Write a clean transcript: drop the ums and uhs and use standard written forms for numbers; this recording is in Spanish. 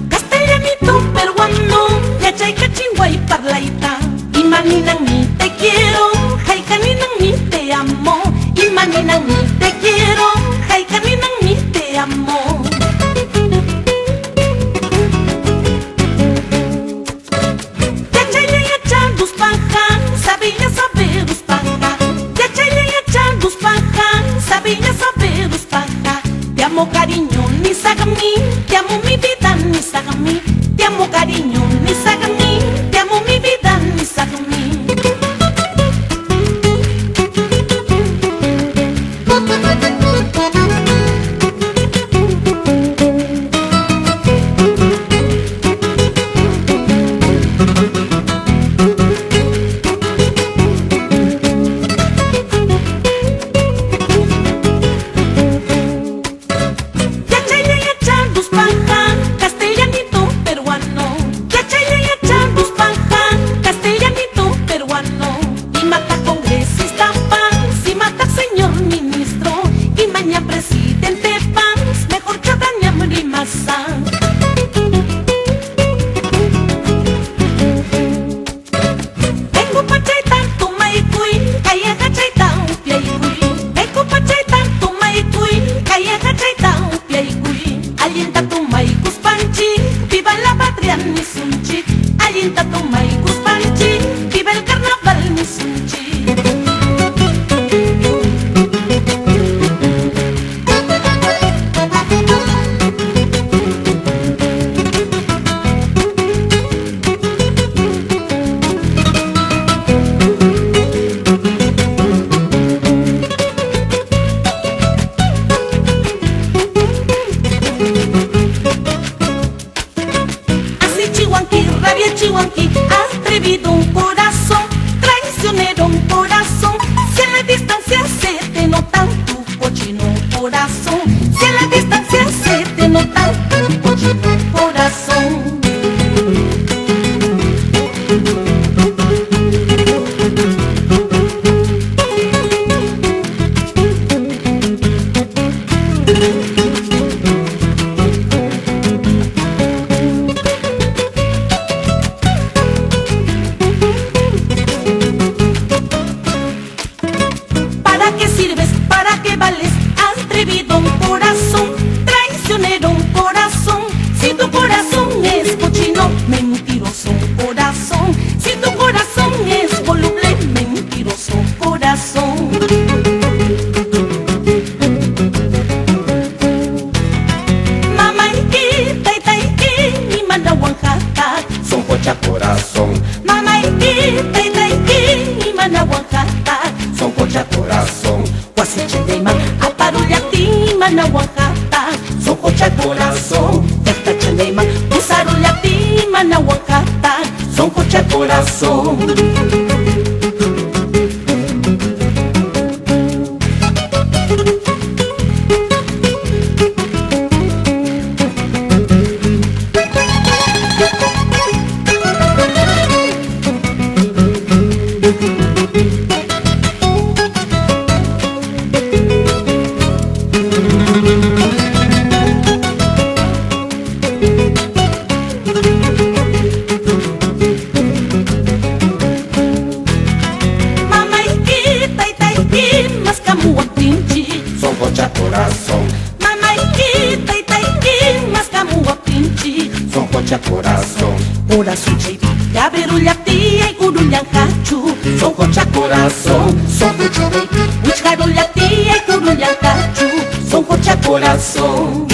Castellanito peruano, yachay cachingüey parlaita. Imaninang mi te quiero, hay caninang mi te amo. Imaninang mi te quiero, hay caninang mi te amo. Yachay yacha dus pajan, sabía saber dus paja. Yachay yacha dus pajan, sabía saber dus paja. Te amo cariño, ni sagami, te amo mi vida, ni sagami. Te amo cariño, ni sagami, te amo mi vida, ni sagami. Alienta tu maikus panchi, viva la patria ni sunchi. Alienta tu maikus panchi, viva el carnaval ni sunchi. Chihuanqui, atrevido un corazón, traicionero un corazón. Si en la distancia se te nota tu cochino corazón, si en la distancia se te nota tu cochino corazón. ¿Para qué vales? Atrevido un corazón, traicionero un corazón. Si tu corazón es cochino, mentiroso corazón. Si tu corazón es voluble, mentiroso corazón. Mamaiki, taitaiki, mi manahuanjata, son cocha corazón. Mamaiki, taitaiki, mi manahuanjata, son cocha corazón. Wasichilema, aparullati, manahuanjata, son cocha corazón. Tachalema, usarullati, manahuanjata, son cocha corazón. Son cocha corazón. Mamaiki, taitaiki, mascamuapinchi, son cocha corazón. corazón chaypi, yaberullati, ay gurullanjachu, son cocha corazón. son cocha chaypi, wichgarullati, ay gurullanjachu, son cocha corazón.